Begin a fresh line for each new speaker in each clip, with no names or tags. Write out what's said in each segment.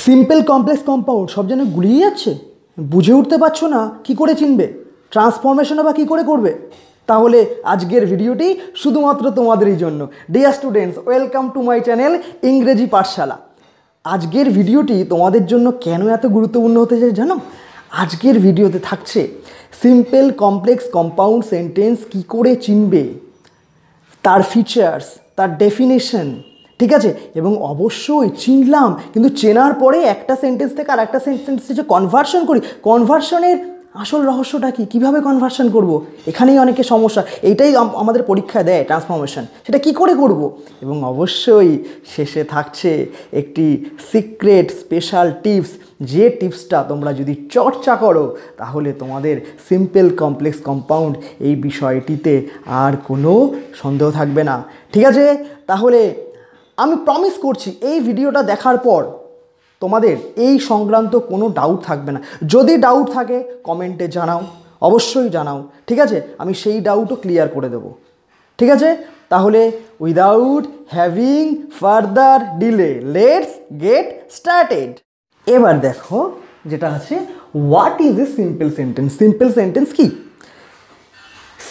Simple complex compound সব যেন গুলিয়ে যাচ্ছে, বুঝে উঠতে পারছো না কি করে চিনবে, ট্রান্সফরমেশনও বা কী করে করবে। তাহলে আজকের ভিডিওটি শুধুমাত্র তোমাদেরই জন্য। Dear students, welcome to my channel ইংরেজি পাঠশালা। আজকের ভিডিওটি তোমাদের জন্য কেন এত গুরুত্বপূর্ণ হতে চাই জানো? আজকের ভিডিওতে থাকছে সিম্পল কমপ্লেক্স কম্পাউন্ড সেন্টেন্স কী করে চিনবে, তার ফিচার্স, তার ডেফিনেশন, ঠিক আছে। এবং অবশ্যই চিনলাম, কিন্তু চেনার পরে একটা সেন্টেন্স থেকে আর একটা সেন্টেন্সে যে কনভার্সন করি, কনভার্সনের আসল রহস্যটা কী, কীভাবে কনভার্সন করব, এখানেই অনেকে সমস্যা। এইটাই আমাদের পরীক্ষা দেয় ট্রান্সফরমেশন, সেটা কি করে করব। এবং অবশ্যই শেষে থাকছে একটি সিক্রেট স্পেশাল টিপস, যে টিপসটা তোমরা যদি চর্চা করো তাহলে তোমাদের সিম্পল কমপ্লেক্স কম্পাউন্ড এই বিষয়টিতে আর কোনো সন্দেহ থাকবে না, ঠিক আছে। তাহলে আমি প্রমিস করছি এই ভিডিওটা দেখার পর তোমাদের এই সংক্রান্ত কোনো ডাউট থাকবে না। যদি ডাউট থাকে কমেন্টে জানাও, অবশ্যই জানাও, ঠিক আছে। আমি সেই ডাউটও ক্লিয়ার করে দেব, ঠিক আছে। তাহলে without having further delay let's get started. এবার দেখো যেটা আছে, what is a simple sentence. Simple sentence কি?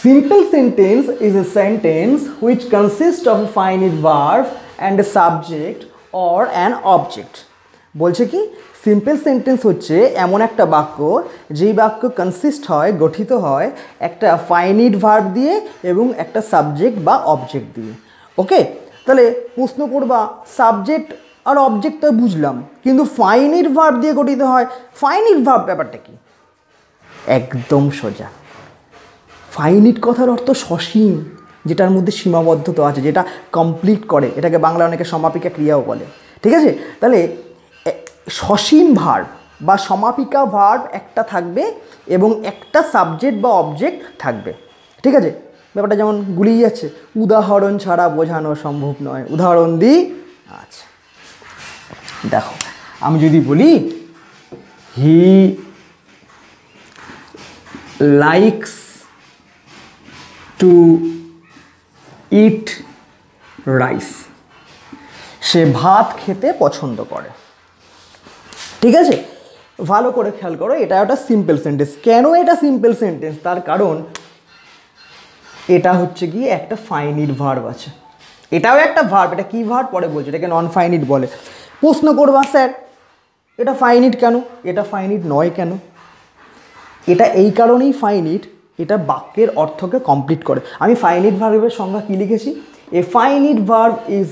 Simple sentence is a sentence which consists of a finite verb and a subject or an object. বলছে কি, simple sentence হচ্ছে এমন একটা বাক্য যেই বাক্য কনসিস্ট হয়, গঠিত হয় একটা ফাইনিট ভার্ব দিয়ে এবং একটা সাবজেক্ট বা অবজেক্ট দিয়ে। ওকে, তাহলে প্রশ্ন করবা সাবজেক্ট আর অবজেক্ট তো বুঝলাম, কিন্তু ফাইনিট ভার্ব দিয়ে গঠিত হয়, ফাইনিট ভার্ব ব্যাপারটা কি? একদম সোজা। ফাইনিট কথার অর্থ সসীম, যেটার মধ্যে সীমাবদ্ধতা আছে, যেটা কমপ্লিট করে, এটাকে বাংলা অনেকে সমাপিকা ক্রিয়াও বলে, ঠিক আছে। তাহলে সসীম ভার্ব বা সমাপিকা ভার্ব একটা থাকবে এবং একটা সাবজেক্ট বা অবজেক্ট থাকবে, ঠিক আছে। ব্যাপারটা যেমন গুলিয়ে যাচ্ছে, উদাহরণ ছাড়া বোঝানো সম্ভব নয়। উদাহরণ দিই, আচ্ছা দেখো, আমি যদি বলি he likes to eat rice, সে ভাত খেতে পছন্দ করে, ঠিক আছে। ভালো করে খেয়াল করো, এটা একটা সিম্পল সেন্টেন্স। কেন এটা সিম্পল সেন্টেন্স? তার কারণ এটা হচ্ছে কি একটা ফাইনিট ভার্ব আছে, এটাও একটা ভার্ব। এটা কি ভার্ব পরে বলছে, এটাকে নন ফাইনিট বলে। প্রশ্ন করবা স্যার এটা ফাইনিট কেন, এটা ফাইনিট নয় কেন? এটা এই কারণেই ফাইনিট, এটা বাক্যের অর্থকে কমপ্লিট করে। আমি ফাইনিট ভার্বের সংজ্ঞা কী লিখেছি? A finite verb is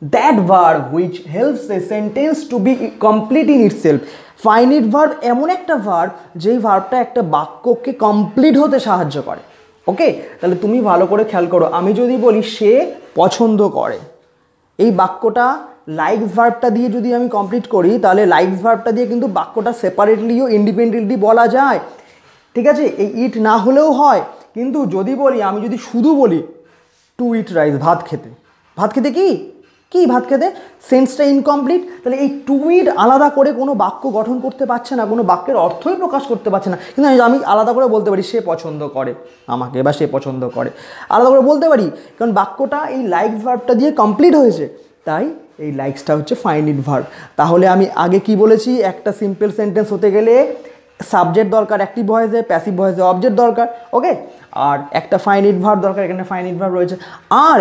that verb which helps a sentence to be complete in itself. Finite verb এমন একটা ভার্ব যেই ভার্বটা একটা বাক্যকে কমপ্লিট হতে সাহায্য করে। ওকে, তাহলে তুমি ভালো করে খেয়াল করো, আমি যদি বলি সে পছন্দ করে, এই বাক্যটা লাইকস ভার্বটা দিয়ে যদি আমি কমপ্লিট করি, তাহলে লাইকস ভার্বটা দিয়ে কিন্তু বাক্যটা সেপারেটলিও ইন্ডিপেন্ডেন্টলি বলা যায়, ঠিক আছে। এই ইট না হলেও হয়, কিন্তু যদি বলি, আমি যদি শুধু বলি টু ইট রাইস, ভাত খেতে, ভাত খেতে কি কি ভাত খেতে, সেন্সটা ইনকমপ্লিট। তাহলে এই টু ইট আলাদা করে কোনো বাক্য গঠন করতে পারছে না, কোনো বাক্যের অর্থই প্রকাশ করতে পারছে না। কিন্তু আমি আলাদা করে বলতে পারি সে পছন্দ করে আমাকে, বা সে পছন্দ করে, আলাদা করে বলতে পারি, কারণ বাক্যটা এই লাইকস ভার্বটা দিয়ে কমপ্লিট হয়েছে। তাই এই লাইকসটা হচ্ছে ফাইনিট ভার্ব। তাহলে আমি আগে কি বলেছি, একটা সিম্পল সেন্টেন্স হতে গেলে সাবজেক্ট দরকার, অ্যাক্টিভ ভয়েসে, প্যাসিভ ভয়েসে অবজেক্ট দরকার, ওকে, আর একটা ফাইনিট ভার্ব দরকার, এখানে ফাইনিট ভার্ব রয়েছে। আর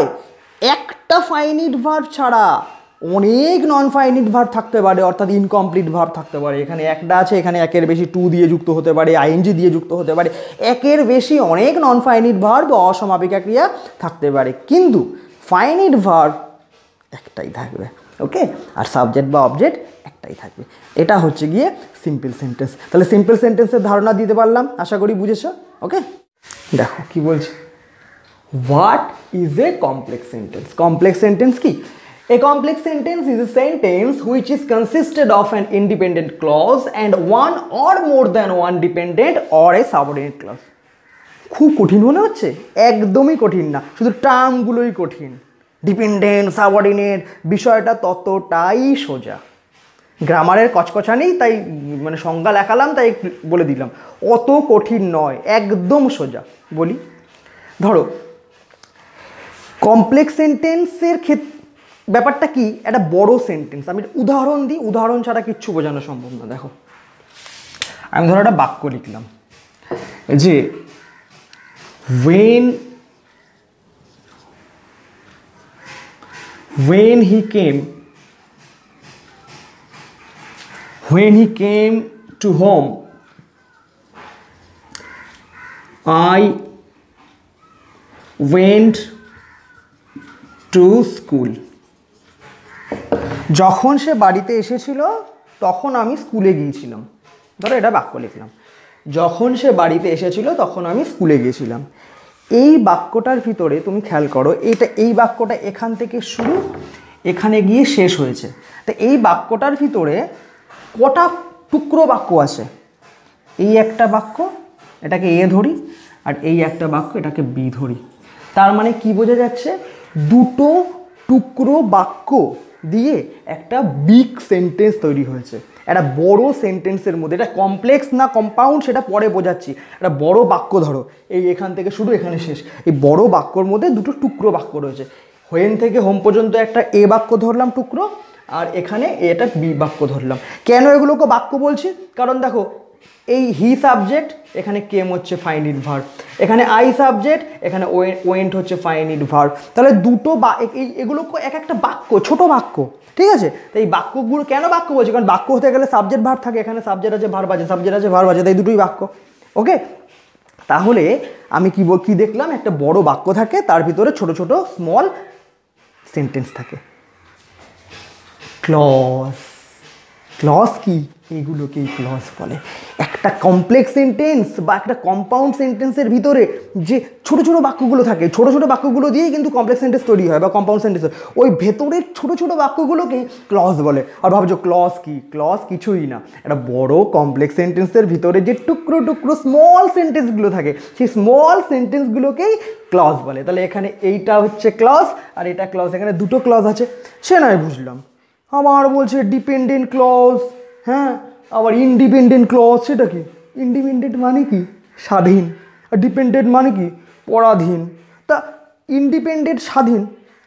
একটা ফাইনিট ভার্ব ছাড়া অনেক নন ফাইনিট ভার্ব থাকতে পারে, অর্থাৎ ইনকমপ্লিট ভার্ব থাকতে পারে। এখানে একটা আছে, এখানে একের বেশি টু দিয়ে যুক্ত হতে পারে, আইএনজি দিয়ে যুক্ত হতে পারে, একের বেশি অনেক নন ফাইনিট ভার্ব অসমাপিকা ক্রিয়া থাকতে পারে, কিন্তু ফাইনিট ভার্ব একটাই থাকবে, ওকে, আর সাবজেক্ট বা অবজেক্ট একটাই থাকবে। এটা হচ্ছে গিয়ে সিম্পল সেন্টেন্স। তাহলে সিম্পল সেন্টেন্সের ধারণা দিতে পারলাম, আশা করি বুঝেছো। ওকে, দেখো কি বলছে, what is a complex sentence. Complex sentence কি? A complex sentence is a sentence which is consisted of an independent clause and one or more than one dependent or a subordinate clause. খুব কঠিন মনে হচ্ছে? একদমই কঠিন না, শুধু টার্মগুলোই কঠিন। ডিপেন্ডেন্ট, সাবঅর্ডিনেট, বিষয়টা ততটাই সোজা। গ্রামারের কচকচা নেই, তাই মানে সংজ্ঞা লেখালাম, তাই বলে দিলাম, অত কঠিন নয়, একদম সোজা। বলি, ধরো কমপ্লেক্স সেন্টেন্সের ব্যাপারটা কি, একটা বড় সেন্টেন্স, আমি উদাহরণ দিই, উদাহরণ ছাড়া কিচ্ছু বোঝানো সম্ভব না। দেখো আমি ধরো একটা বাক্য লিখলাম যে when he came to home I went to school। যখন সে বাড়িতে এসেছিল তখন আমি স্কুলে গিয়েছিলাম। ধরো এটা বাক্য লিখলাম, যখন সে বাড়িতে এসেছিল তখন আমি স্কুলে গিয়েছিলাম। এই বাক্যটার ভিতরে তুমি খেয়াল করো, এই বাক্যটা এখান থেকে শুরু, এখানে গিয়ে শেষ হয়েছে। তো এই বাক্যটার ভিতরে কটা টুকরো বাক্য আছে? এই একটা বাক্য, এটাকে এ ধরি, আর এই একটা বাক্য, এটাকে বি ধরি। তার মানে কি বোঝা যাচ্ছে, দুটো টুকরো বাক্য দিয়ে একটা বিগ সেন্টেন্স তৈরি হয়েছে। একটা বড় সেন্টেন্সের মধ্যে, এটা কমপ্লেক্স না কম্পাউন্ড সেটা পরে বোঝাচ্ছি। একটা বড় বাক্য ধরো, এই এখান থেকে শুরু এখানে শেষ, এই বড় বাক্যর মধ্যে দুটো টুকরো বাক্য রয়েছে। হোয়েন থেকে হোম পর্যন্ত একটা এ বাক্য ধরলাম টুকরো, আর এখানে এটা বি বাক্য ধরলাম। কেন এগুলোকে বাক্য বলছি? কারণ দেখো এই হি সাবজেক্ট, এখানে কেম হচ্ছে ফাইনাইট ভার্ব, এখানে আই সাবজেক্ট, এখানে ওয়েন্ট হচ্ছে ফাইনাইট ভার্ব। তাহলে দুটো এগুলোকে এক একটা বাক্য, ছোট বাক্য, ঠিক আছে? তো এই বাক্যগুলো কেন বাক্য বলছি? কারণ বাক্য হতে গেলে সাবজেক্ট ভার্ব থাকে, এখানে সাবজেক্ট আছে ভার্ব আছে, সাবজেক্ট আছে ভার্ব আছে, তাই দুটোই বাক্য। ওকে, তাহলে আমি কি দেখলাম, একটা বড় বাক্য থাকে, তার ভিতরে ছোট ছোট স্মল সেন্টেন্স থাকে। ক্লজ কি? এইগুলোকেই ক্লজ বলে। একটা কমপ্লেক্স সেন্টেন্স বা একটা কম্পাউন্ড সেন্টেন্সের ভিতরে যে ছোট ছোট বাক্যগুলো থাকে, ছোট ছোট বাক্যগুলো দিয়েই কিন্তু কমপ্লেক্স সেন্টেন্স তৈরি হয় বা কম্পাউন্ড সেন্টেন্স হয়। ওই ভেতরের ছোট ছোট বাক্যগুলোকেই ক্লজ বলে। আর ভাবছো ক্লজ কি? ক্লজ কিছুই না, একটা বড় কমপ্লেক্স সেন্টেন্সের ভিতরে যে টুকরো টুকরো স্মল সেন্টেন্সগুলো থাকে, সেই স্মল সেন্টেন্সগুলোকেই ক্লজ বলে। তাহলে এখানে এইটা হচ্ছে ক্লজ আর এটা ক্লজ, এখানে দুটো ক্লজ আছে, সে নয় বুঝলাম। আবার বলছে ডিপেন্ডেন্ট ক্লজ, হ্যাঁ, আবার ইন্ডিপেন্ডেন্ট ক্লজ। সেটা কি? ইন্ডিপেন্ডেন্ট মানে কি? স্বাধীন। আর ডিপেন্ডেন্ট মানে কি? পরাধীন। তা ইন্ডিপেন্ডেন্ট স্বাধীন,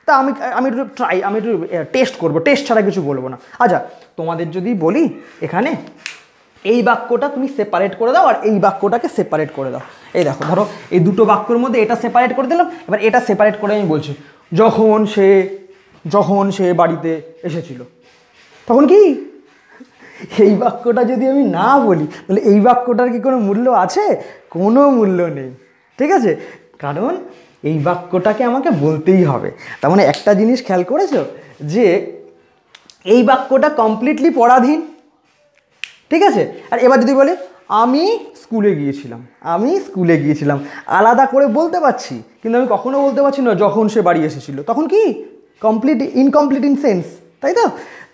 তা আমি একটু টেস্ট করবো, টেস্ট ছাড়া কিছু বলবো না। আচ্ছা, তোমাদের যদি বলি এখানে এই বাক্যটা তুমি সেপারেট করে দাও আর এই বাক্যটাকে সেপারেট করে দাও। এই দেখো, ধরো এই দুটো বাক্যের মধ্যে এটা সেপারেট করে দিলাম, এবার এটা সেপারেট করে আমি বলছি যখন সে বাড়িতে এসেছিল, তখন কি? এই বাক্যটা যদি আমি না বলি তাহলে এই বাক্যটার কি কোনো মূল্য আছে? কোনো মূল্য নেই, ঠিক আছে? কারণ এই বাক্যটাকে আমাকে বলতেই হবে। তার মানে একটা জিনিস খেয়াল করেছো যে এই বাক্যটা কমপ্লিটলি পরাধীন, ঠিক আছে? আর এবার যদি বলি আমি স্কুলে গিয়েছিলাম, আলাদা করে বলতে পারছি, কিন্তু আমি কখনো বলতে পারছি না যখন সে বাড়ি এসেছিল। তখন কি? ইনকমপ্লিট ইন সেন্স, তাই তো?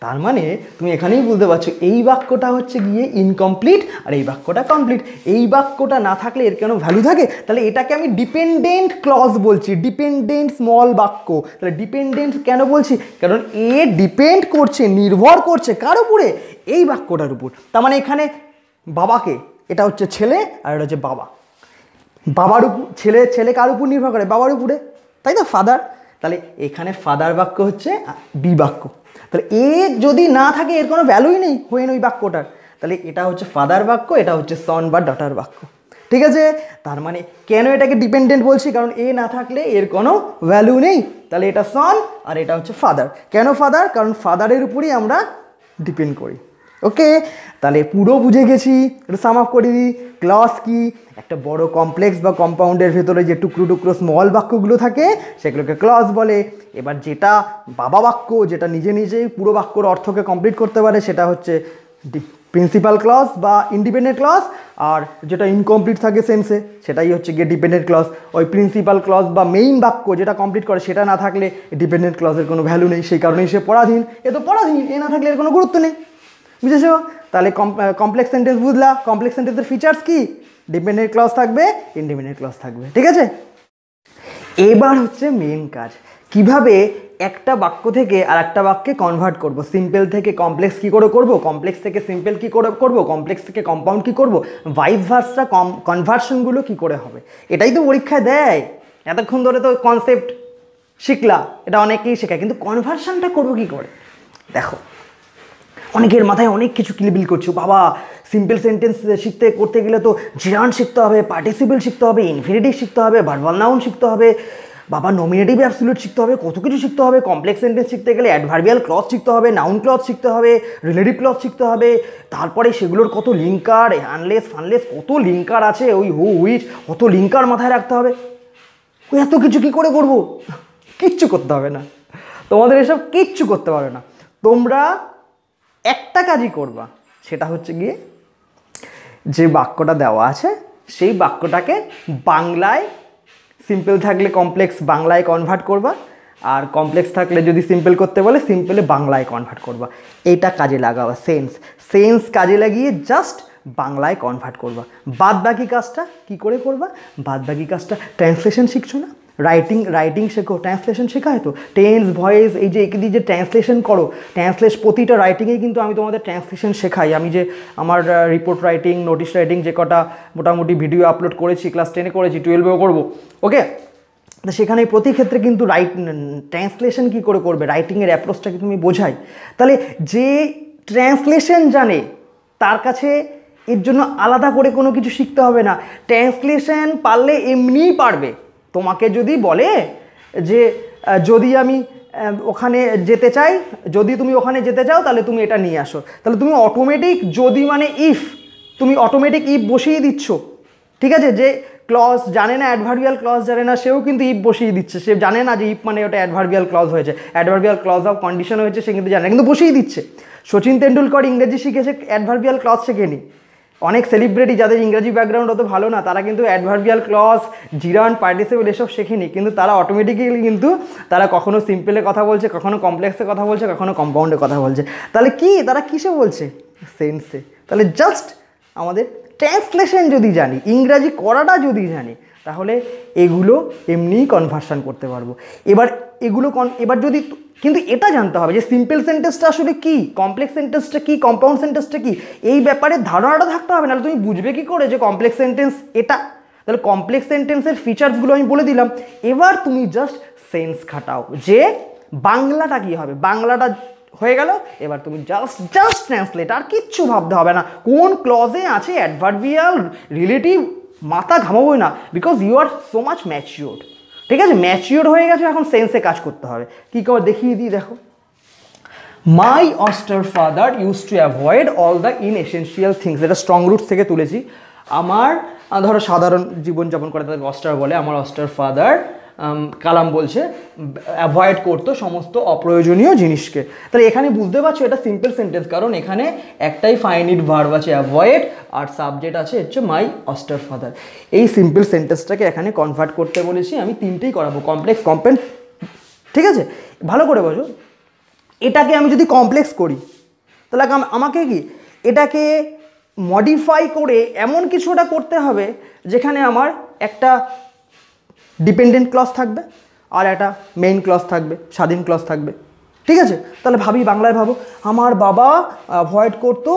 তার মানে তুমি এখানেই বলতে পারছো এই বাক্যটা হচ্ছে গিয়ে ইনকমপ্লিট আর এই বাক্যটা কমপ্লিট। এই বাক্যটা না থাকলে এর কেন ভ্যালু থাকে? তাহলে এটাকে আমি ডিপেন্ডেন্ট ক্লজ বলছি, ডিপেন্ডেন্ট স্মল বাক্য। তাহলে ডিপেন্ডেন্ট কেন বলছি? কারণ এ ডিপেন্ড করছে, নির্ভর করছে কার উপরে? এই বাক্যটার উপর। তার মানে এখানে বাবাকে, এটা হচ্ছে ছেলে আর এটা হচ্ছে বাবা, বাবার উপর ছেলে কার উপর নির্ভর করে? বাবার উপরে, তাই তো? ফাদার। তাহলে এখানে ফাদার বাক্য হচ্ছে বি বাক্য। তাহলে এ যদি না থাকে এর কোনো ভ্যালুই নেই হোয়েন ওই বাক্যটার। তাহলে এটা হচ্ছে ফাদার বাক্য, এটা হচ্ছে সন বা ডটার বাক্য, ঠিক আছে? তার মানে কেন এটাকে ডিপেন্ডেন্ট বলছি? কারণ এ না থাকলে এর কোনো ভ্যালু নেই। তাহলে এটা সন আর এটা হচ্ছে ফাদার। কেন ফাদার? কারণ ফাদারের উপরই আমরা ডিপেন্ড করি। ওকে, তাহলে পুরো বুঝে গেছি। একটু সাম আপ করে দিই। ক্লজ কি? একটা বড় কমপ্লেক্স বা কম্পাউন্ডের ভেতরে যে টুকরো টুকরো স্মল বাক্যগুলো থাকে সেগুলোকে ক্লজ বলে। এবার যেটা বাবা বাক্য, যেটা নিজে নিজেই পুরো বাক্যর অর্থকে কমপ্লিট করতে পারে, সেটা হচ্ছে প্রিন্সিপাল ক্লজ বা ইন্ডিপেন্ডেন্ট ক্লজ। আর যেটা ইনকমপ্লিট থাকে সেন্সে সেটাই হচ্ছে গিয়ে ডিপেন্ডেন্ট ক্লজ। ওই প্রিন্সিপাল ক্লজ বা মেইন বাক্য যেটা কমপ্লিট করে সেটা না থাকলে ডিপেন্ডেন্ট ক্লজের কোনো ভ্যালু নেই, সেই কারণেই সে পরাধীন। এ তো পরাধীন, এ না থাকলে এর কোনো গুরুত্ব নেই, বুঝেছো? তাহলে কমপ্লেক্স সেন্টেন্স বুঝলা? কমপ্লেক্স সেন্টেন্সের ফিচার্স কি? ডিপেন্ডেন্ট ক্লজ থাকবে, ইন্ডিপেন্ডেন্ট ক্লজ থাকবে, ঠিক আছে? এবার হচ্ছে মেন কাজ, কিভাবে একটা বাক্য থেকে আর একটা বাক্যে কনভার্ট করব। সিম্পল থেকে কমপ্লেক্স কী করে করব, কমপ্লেক্স থেকে সিম্পল কী করে করব, কমপ্লেক্স থেকে কম্পাউন্ড কী করব, ভাইস ভার্সা কনভার্সনগুলো কী করে হবে, এটাই তো পরীক্ষায় দেয়। এতক্ষণ ধরে তো কনসেপ্ট শিখলা, এটা অনেকেই শেখায়, কিন্তু কনভার্সানটা করবো কি করে? দেখো, অনেকের মাথায় অনেক কিছু কিলবিল করছো, বাবা সিম্পল সেন্টেন্স শিখতে করতে গেলে তো জিরান্ট শিখতে হবে, পার্টিসিপল শিখতে হবে, ইনফিনিটিভ শিখতে হবে, ভার্বাল নাউন শিখতে হবে, বাবা নমিনেটিভ অ্যাবসলিউট শিখতে হবে, কত কিছু শিখতে হবে। কমপ্লেক্স সেন্টেন্স শিখতে গেলে অ্যাডভার্বিয়াল ক্লজ শিখতে হবে, নাউন ক্লজ শিখতে হবে, রিলেটিভ ক্লজ শিখতে হবে, তারপরে সেগুলোর কত লিঙ্কার, আনলেস ফানলেস, কত লিঙ্কার আছে, ওই হু হুইচ, কত লিঙ্কার মাথায় রাখতে হবে। ওই এত কিছু কী করে করবো? কিচ্ছু করতে হবে না, তোমাদের এসব কিচ্ছু করতে পারবে না। তোমরা একটা কাজই করবা, সেটা হচ্ছে গিয়ে যে বাক্যটা দেওয়া আছে সেই বাক্যটাকে বাংলায়, সিম্পল থাকলে কমপ্লেক্স বাংলায় কনভার্ট করবা, আর কমপ্লেক্স থাকলে যদি সিম্পল করতে বলে সিম্পলে বাংলায় কনভার্ট করবা। এইটা কাজে লাগাবা, সেন্স কাজে লাগিয়ে জাস্ট বাংলায় কনভার্ট করবা। বাদ বাকি কাজটা কি করে করবা? বাদ বাকি কাজটা ট্রান্সলেশন শিখছো না, রাইটিং শেখো, ট্রান্সলেশন শেখায় তো, টেন্স ভয়েস, এই যে একে দিয়ে যে ট্রান্সলেশন করো, প্রতিটা রাইটিংয়ে কিন্তু আমি তোমাদের ট্রান্সলেশন শেখাই। আমি যে আমার রিপোর্ট রাইটিং, নোটিশ রাইটিং যে কটা মোটামুটি ভিডিও আপলোড করেছি, ক্লাস 10-এ করেছি, 12-এও করবো, ওকে? তো সেখানে প্রতি ক্ষেত্রে কিন্তু ট্রান্সলেশন কী করে করবে, রাইটিংয়ের অ্যাপ্রোচটাকে তুমি বোঝাই। তাহলে যে ট্রান্সলেশন জানে তার কাছে এর জন্য আলাদা করে কোনো কিছু শিখতে হবে না, ট্রান্সলেশন পারলে এমনিই পারবে। তোমাকে যদি বলে যে যদি আমি ওখানে যেতে চাই, যদি তুমি ওখানে যেতে চাও তাহলে তুমি এটা নিয়ে আসো, তাহলে তুমি অটোমেটিক যদি মানে ইফ, তুমি অটোমেটিক ইফ বসিয়ে দিচ্ছ, ঠিক আছে? যে ক্লজ জানে না, অ্যাডভার্বিয়াল ক্লজ জানে না, সেও কিন্তু ইফ বসিয়ে দিচ্ছে। সে জানে না যে ইফ মানে ওটা অ্যাডভার্বিয়াল ক্লজ হয়েছে, অ্যাডভার্বিয়াল ক্লজ অফ কন্ডিশন হয়েছে, সে কিন্তু জানে না, কিন্তু বসিয়ে দিচ্ছে। সচিন তেন্ডুলকর ইংরেজি শিখেছে, অ্যাডভার্বিয়াল ক্লজ শেখেনি। অনেক সেলিব্রিটি যাদের ইংরেজি ব্যাকগ্রাউন্ড অত ভালো না, তারা কিন্তু অ্যাডভার্বিয়াল ক্লজ, জিরান্ট, পার্টিসিপল এসব শেখেনি, কিন্তু তারা অটোমেটিক্যালি কিন্তু তারা কখনো সিম্পলে কথা বলছে, কখনো কমপ্লেক্সে কথা বলছে, কখনো কম্পাউন্ডে কথা বলছে। তাহলে কি তারা কিসে বলছে? সেন্সে। তাহলে জাস্ট আমাদের ট্রান্সলেশন যদি জানি, ইংরাজি করাটা যদি জানি, তাহলে এগুলো এমনিই কনভার্সন করতে পারবো। এবার যদি, কিন্তু এটা জানতে হবে যে সিম্পল সেন্টেন্সটা আসলে কি, কমপ্লেক্স সেন্টেন্সটা কি, কম্পাউন্ড সেন্টেন্সটা কি, এই ব্যাপারে ধারণাটা থাকতে হবে, নাহলে তুমি বুঝবে কি করে যে কমপ্লেক্স সেন্টেন্স এটা। তাহলে কমপ্লেক্স সেন্টেন্সের ফিচার্সগুলো আমি বলে দিলাম, এবার তুমি জাস্ট সেন্স খাটাও যে বাংলাটা কি হবে। বাংলাটা হয়ে গেল, এবার তুমি জাস্ট ট্রান্সলেট, আর কিচ্ছু ভাবতে হবে না কোন ক্লজে আছে অ্যাডভার্বিয়াল, রিলেটিভ, মাথা ঘামাবোই না, because you are so much matured. ঠিক আছে, ম্যাচিওর হয়ে গেছে, এখন সেন্সে কাজ করতে হবে। কী করে দেখিয়ে দিই, দেখো। My austere father used to avoid all the inessential things, এটা স্ট্রং রুট থেকে তুলেছি। আমার ধরো সাধারণ জীবনযাপন করে তাদের অস্টার বলে, আমার অস্টার ফাদার কালাম বলছে অ্যাভয়েড করতো সমস্ত অপ্রয়োজনীয় জিনিসকে। তাহলে এখানে বুঝতে পারছো এটা সিম্পল সেন্টেন্স, কারণ এখানে একটাই ফাইনিট ভার্ব আছে অ্যাভয়েড, আর সাবজেক্ট আছে হচ্ছে মাই অস্টার ফাদার। এই সিম্পল সেন্টেন্সটাকে এখানে কনভার্ট করতে বলেছি আমি, তিনটেই করাবো, কমপ্লেক্স, কম্পাউন্ড। ঠিক আছে, ভালো করে বোঝো। এটাকে আমি যদি কমপ্লেক্স করি তাহলে আমাকে কি এটাকে মডিফাই করে এমন কিছুটা করতে হবে যেখানে আমার একটা ডিপেন্ডেন্ট ক্লজ থাকবে আর একটা মেইন ক্লজ থাকবে, স্বাধীন ক্লজ থাকবে। ঠিক আছে, তাহলে ভাবি, বাংলায় ভাবো, আমার বাবা অ্যাভয়েড করতো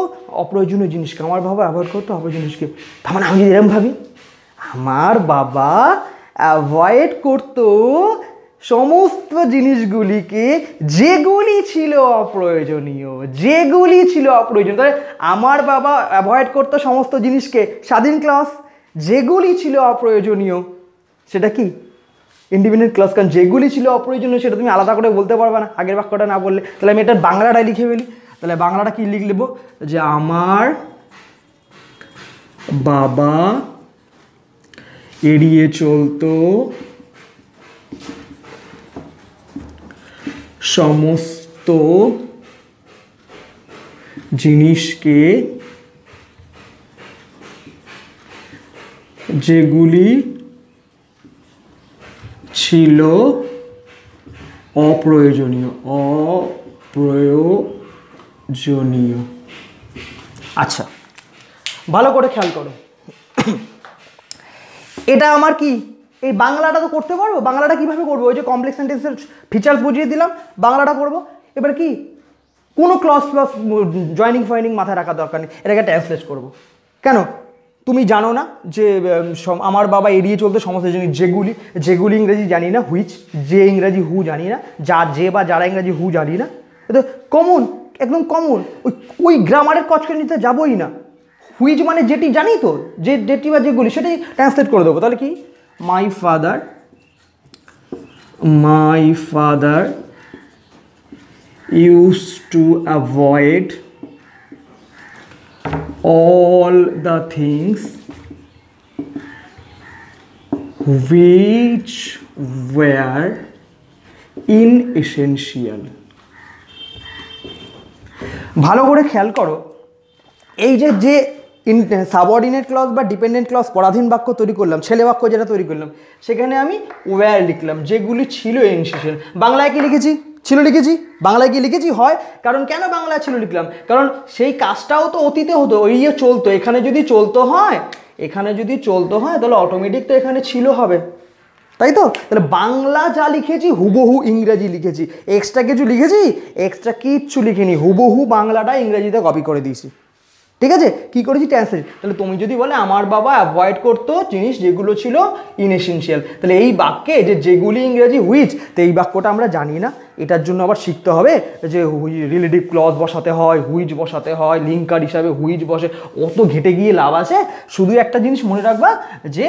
অপ্রয়োজনীয় জিনিসকে, আমার বাবা অ্যাভয়েড করতো অপ্রয়োজনীয় জিনিসকে। তার মানে আমি যদি এরকম ভাবি, আমার বাবা অ্যাভয়েড করতো সমস্ত জিনিসগুলিকে যেগুলি ছিল অপ্রয়োজনীয়, তাহলে আমার বাবা অ্যাভয়েড করতো সমস্ত জিনিসকে, স্বাধীন ক্লজ, যেগুলি ছিল অপ্রয়োজনীয় সেটা কি ইন্ডিপেন্ডেন্ট ক্লজ, কারণ যেগুলি ছিল অপ্রয়োজনীয় সেটা তুমি আলাদা করে বলতে পারবে না আগের বাক্যটা না বললে। তাহলে আমি এটার বাংলাটাই লিখে ফেলি। তাহলে বাংলাটা কি লিখব, যে আমার বাবা এড়িয়ে চলতো সমস্ত জিনিসকে যেগুলি ছিল অপ্রয়োজনীয়। আচ্ছা, ভালো করে খেয়াল করো, এটা আমার কি, এই বাংলাটা তো করতে পারবো। বাংলাটা কিভাবে করবো, ওই যে কমপ্লেক্স সেন্টেন্সের ফিচার্স বুঝিয়ে দিলাম, বাংলাটা করবো। এবার কি, কোনো ক্লজ জয়নিং ফয়নিং মাথায় রাখার দরকার নেই, এটাকে ট্রান্সলেট করবো। কেন, তুমি জানো না যে আমার বাবা এড়িয়ে চলতে সমস্ত জিনিস, যেগুলি ইংরেজি জানি না, হুইচ, যে ইংরাজি হু জানি না, যে বা যারা ইংরাজি হু জানি না, এটা কমন, একদম কমন। ওই গ্রামারের কচকে নিতে যাবোই না। হুইচ মানে যেটি জানি তো, যেটি বা যেগুলি, সেটাই ট্রান্সলেট করে দেবো। তাহলে কি, my father used to avoid all the things which were inessential. ভালো করে খেয়াল করো, এই যে সাবঅর্ডিনেট ক্লজ বা ডিপেন্ডেন্ট ক্লজ পরাধীন বাক্য তৈরি করলাম, ছেলে বাক্য যেটা তৈরি করলাম, সেখানে আমি ওয়্যার লিখলাম, যেগুলি ছিল এসেনশিয়াল। বাংলায় কি লিখেছি? ছিল লিখেছি। বাংলায় কি লিখেছি? হয়। কারণ কেন বাংলায় ছিল লিখলাম? কারণ সেই কাজটাও তো অতীতে হতো, ওই যে চলতো। এখানে যদি চলতো হয় তাহলে অটোমেটিক তো এখানে ছিল হবে, তাই তো? তাহলে বাংলা যা লিখেছি হুবহু ইংরেজি লিখেছি। এক্সট্রা কিছু লিখেছি? এক্সট্রা কিচ্ছু লিখিনি, হুবহু বাংলাটা ইংরেজিতে কপি করে দিয়েছি। ঠিক আছে? কি করেছি? ট্রান্সলেট। তাহলে তুমি যদি বলে আমার বাবা অ্যাভয়েড করতো জিনিস যেগুলো ছিল ইনএসেনশিয়াল, তাহলে এই বাক্যে যেগুলি ইংরেজি হুইচ, তো এই বাক্যটা আমরা জানি না। এটার জন্য আবার শিখতে হবে যে রিলেটিভ ক্লজ বসাতে হয়, হুইচ বসাতে হয়, লিঙ্কার হিসাবে হুইচ বসে। অত ঘেটে গিয়ে লাভ আছে? শুধু একটা জিনিস মনে রাখবা, যে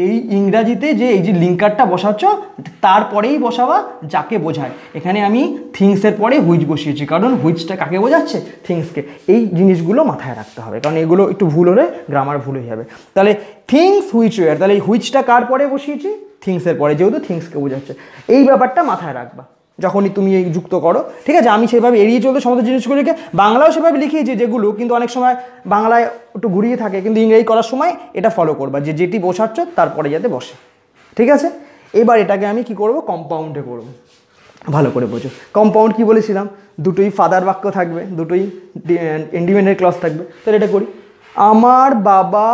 এই ইংরাজিতে যে এই যে লিঙ্কারটা বসাচ্ছ, তারপরেই বসাবা যাকে বোঝায়। এখানে আমি থিংসের পরে হুইচ বসিয়েছি, কারণ হুইচটা কাকে বোঝাচ্ছে? থিংসকে। এই জিনিসগুলো মাথায় রাখতে হবে, কারণ এগুলো একটু ভুল হলে গ্রামার ভুল হয়ে যাবে। তাহলে থিংস হুইচ ওয়্যার, তাহলে এই হুইচটা কার পরে বসিয়েছি? থিংসের পরে, যেহেতু থিংসকে বোঝাচ্ছে। এই ব্যাপারটা মাথায় রাখবা যখনই তুমি এই যুক্ত করো। ঠিক আছে? আমি সেভাবে এড়িয়ে চলতে সমস্ত জিনিসগুলিকে বাংলাও সেভাবে লিখিয়েছি যেগুলো, কিন্তু অনেক সময় বাংলায় একটু ঘুরিয়ে থাকে, কিন্তু ইংরেজি করার সময় এটা ফলো করবা, যে যেটি বসাচ্ছ তারপরে যাতে বসে। ঠিক আছে? এবার এটাকে আমি কি করব? কম্পাউন্ডে করব। ভালো করে বোঝো। কম্পাউন্ড কি বলেছিলাম? দুটোই ফাদার বাক্য থাকবে, দুটোই ইন্ডিপেন্ডেন্ট ক্লজ থাকবে। তাহলে এটা করি, আমার বাবা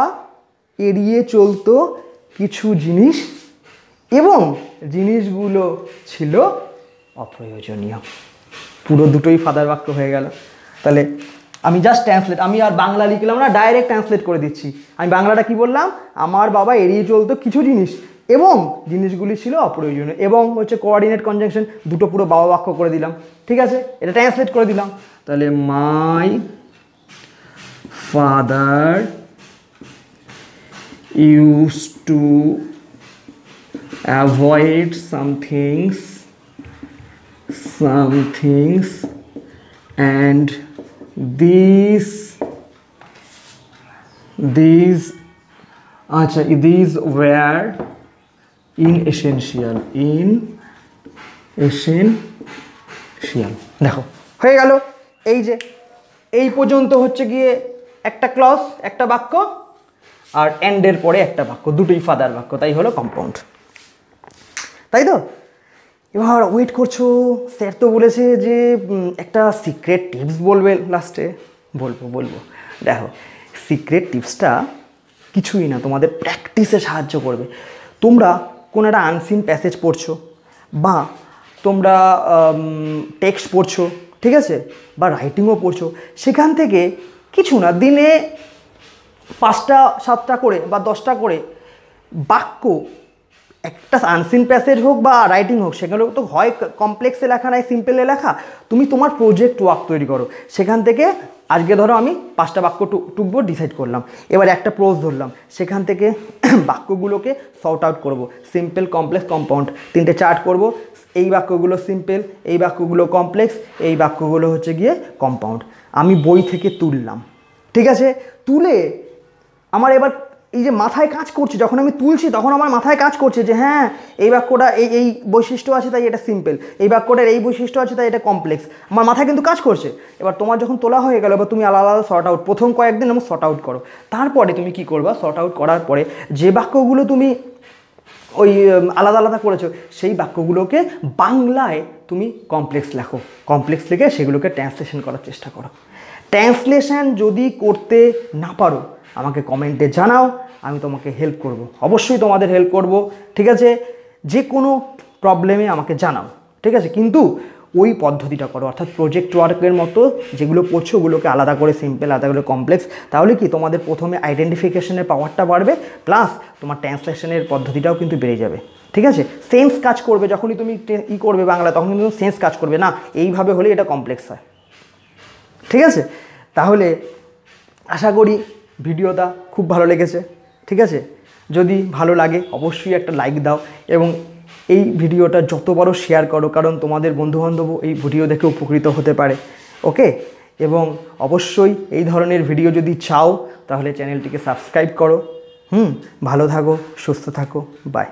এড়িয়ে চলতো কিছু জিনিস এবং জিনিসগুলো ছিল অপ্রয়োজনীয়। পুরো দুটোই ফাদার বাক্য হয়ে গেল। তাহলে আমি জাস্ট ট্রান্সলেট, আমি আর বাংলা লিখলাম না, ডাইরেক্ট ট্রান্সলেট করে দিচ্ছি। আমি বাংলাটা কি বললাম? আমার বাবা এড়িয়ে চলতো কিছু জিনিস এবং জিনিসগুলি ছিল অপ্রয়োজনীয়। এবং হচ্ছে কোঅর্ডিনেট কনজাংশন, দুটো পুরো বাবা বাক্য করে দিলাম। ঠিক আছে? এটা ট্রান্সলেট করে দিলাম। তাহলে my father used to avoid some things and these were inessential। দেখো হয়ে গেল। এই যে এই পর্যন্ত হচ্ছে গিয়ে একটা ক্লজ, একটা বাক্য, আর এন্ডের পরে একটা বাক্য, দুটোই ফাদার বাক্য, তাই হলো কম্পাউন্ড। তাই তো? এবার ওয়েট করছো, স্যার তো বলেছে যে একটা সিক্রেট টিপস বলবে লাস্টে। বলবো। দেখো, সিক্রেট টিপসটা কিছুই না, তোমাদের প্র্যাকটিসে সাহায্য করবে। তোমরা কোনো একটা আনসিন প্যাসেজ পড়ছো, বা তোমরা টেক্সট পড়ছো, ঠিক আছে, বা রাইটিংও পড়ছো, সেখান থেকে কিছু না, দিনে 5টা 7টা করে বা 10টা করে বাক্য, একটা আনসিন প্যাসেজ হোক বা রাইটিং হোক, সেগুলো তো হয় কমপ্লেক্সে লেখা, নাই সিম্পলে লেখা, তুমি তোমার প্রজেক্ট ওয়ার্ক তৈরি করো। সেখান থেকে আজকে ধরো আমি 5টা বাক্য টুকবো, ডিসাইড করলাম। এবার একটা প্রোজ ধরলাম, সেখান থেকে বাক্যগুলোকে সর্ট আউট করব, সিম্পল, কমপ্লেক্স, কম্পাউন্ড, 3টে চার্ট করব। এই বাক্যগুলো সিম্পল, এই বাক্যগুলো কমপ্লেক্স, এই বাক্যগুলো হচ্ছে গিয়ে কম্পাউন্ড। আমি বই থেকে তুললাম, ঠিক আছে? তুলে আমার এবার এই যে মাথায় কাজ করছে, যখন আমি তুলছি তখন আমার মাথায় কাজ করছে যে হ্যাঁ, এই বাক্যটা এই বৈশিষ্ট্য আছে তাই এটা সিম্পল, এই বাক্যটার এই বৈশিষ্ট্য আছে তাই এটা কমপ্লেক্স। আমার মাথায় কিন্তু কাজ করছে। এবার তোমার যখন তোলা হয়ে গেল, এবার তুমি আলাদা আলাদা সর্ট আউট, প্রথম কয়েকদিন আমি সর্ট আউট করো। তারপরে তুমি কি করবা? সর্ট আউট করার পরে যে বাক্যগুলো তুমি ওই আলাদা আলাদা করেছো, সেই বাক্যগুলোকে বাংলায় তুমি কমপ্লেক্স লেখো। কমপ্লেক্স লিখে সেগুলোকে ট্রান্সলেশন করার চেষ্টা করো। ট্রান্সলেশন যদি করতে না পারো, আমাকে কমেন্টে জানাও, আমি তোমাকে হেল্প করব, অবশ্যই তোমাদের হেল্প করব। ঠিক আছে? যে কোনো প্রবলেমে আমাকে জানাও, ঠিক আছে? কিন্তু ওই পদ্ধতিটা করো, অর্থাৎ প্রজেক্ট ওয়ার্কের মতো যেগুলো পড়ছো ওগুলোকে আলাদা করে সিম্পল, আলাদা করে কমপ্লেক্স। তাহলে কি তোমাদের প্রথমে আইডেন্টিফিকেশনের পাওয়ারটা বাড়বে, প্লাস তোমার ট্রান্সলেশনের পদ্ধতিটাও কিন্তু বেড়ে যাবে। ঠিক আছে, সেন্স কাজ করবে যখনই তুমি করবে বাংলা, তখন কিন্তু সেন্স কাজ করবে না, এইভাবে হলে এটা কমপ্লেক্স হয়। ঠিক আছে, তাহলে আশা করি ভিডিওটা খুব ভালো লেগেছে। ঠিক আছে, যদি ভালো লাগে অবশ্যই একটা লাইক দাও এবং এই ভিডিওটা যত বড় শেয়ার করো, কারণ তোমাদের বন্ধুবান্ধবও এই ভিডিও দেখে উপকৃত হতে পারে। ওকে, এবং অবশ্যই এই ধরনের ভিডিও যদি চাও তাহলে চ্যানেলটিকে সাবস্ক্রাইব করো। ভালো থাকো, সুস্থ থাকো, বাই।